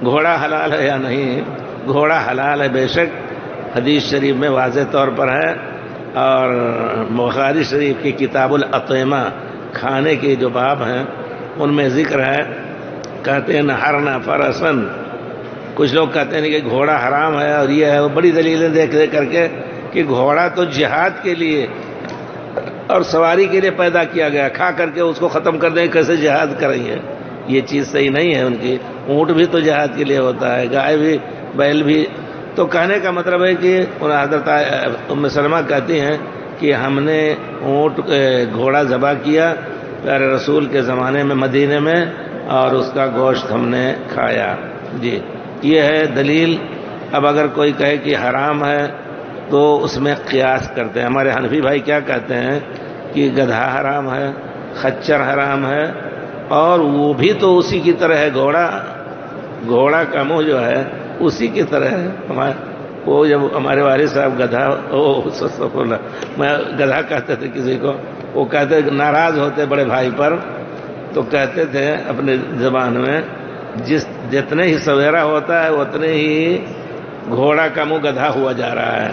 گھوڑا حلال ہے یا نہیں؟ گھوڑا حلال ہے بے شک، حدیث شریف میں واضح طور پر ہے، اور بخاری شریف کی کتاب الاطعمہ کھانے کے جو باب ہیں ان میں ذکر ہے، کہتے ہیں نہرنا فرسن، کچھ لوگ کہتے ہیں کہ گھوڑا حرام ہے، اور یہ ہے وہ بڑی دلیلیں دیکھ کر کے کہ گھوڑا تو جہاد کے لیے اور سواری کے لیے پیدا کیا گیا، کھا کر کے اس کو ختم کر دیں کیسے جہاد کریں گے؟ یہ چیز صحیح نہیں ہے ان کی۔ اونٹ بھی تو جہاد کے لیے ہوتا ہے، گائے بھی، بیل بھی۔ تو کہنے کا مطلب ہے کہ حضرت ام سلمہ کہتی ہیں کہ ہم نے گھوڑا ذبح کیا پیارے رسول کے زمانے میں مدینے میں، اور اس کا گوشت ہم نے کھایا۔ جی یہ ہے دلیل۔ اب اگر کوئی کہے کہ حرام ہے تو اس میں قیاس کرتے ہیں۔ ہمارے حنفی بھائی کیا کہتے ہیں کہ گدھا حرام ہے، خچر حرام ہے، اور وہ بھی تو اسی کی طرح ہے، گھوڑا کا منہ جو ہے اسی کی طرح ہے۔ وہ جب ہمارے والد صاحب میں گدھا کہتے تھے کسی کو، وہ کہتے ناراض ہوتے بڑے بھائی پر، تو کہتے تھے اپنے زبان میں جتنے ہی سویرا ہوتا ہے اتنے ہی گھوڑا کا منہ گدھا ہوا جا رہا ہے۔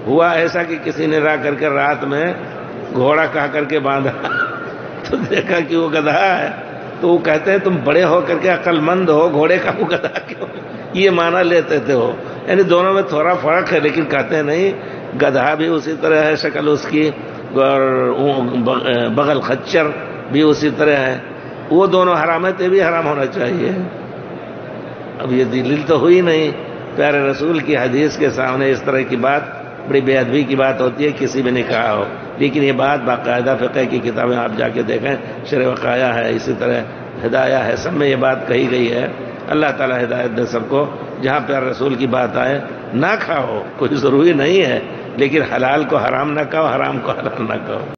ہوا ایسا کہ کسی نے را کر کے رات میں گھوڑا کہا کر کے باندھا تو دیکھا کہ وہ گدھا ہے، تو وہ کہتے ہیں تم بڑے ہو کر کے عقل مند ہو، گھوڑے کا منہ گدھا کیوں؟ یہ معنی لیتے تھے وہ، یعنی دونوں میں تھوڑا فرق ہے، لیکن کہتے ہیں نہیں، گدھا بھی اسی طرح ہے شکل اس کی، اور بغل خچر بھی اسی طرح ہے، وہ دونوں حرام ہے، تو بھی حرام ہونا چاہیے۔ اب یہ دلیل تو ہوئی نہیں، پیارے رسول کی حدیث کے سامنے اس طرح کی بات بڑی بے ادبی کی بات ہوتی ہے، کسی بھی نے کہا ہو، لیکن یہ بات باقاعدہ فقہ کی کتابیں آپ جا کے دیکھیں، شرح وقایہ ہے، اسی طرح ہدایہ ہے، سب میں یہ بات کہی گئی ہے۔ اللہ تعالیٰ ہدایت دے سب کو، جہاں پیارے رسول کی بات آئے نہ کھاؤ، کوئی ضروری نہیں ہے، لیکن حلال کو حرام نہ کہو، حرام کو حلال نہ کہو۔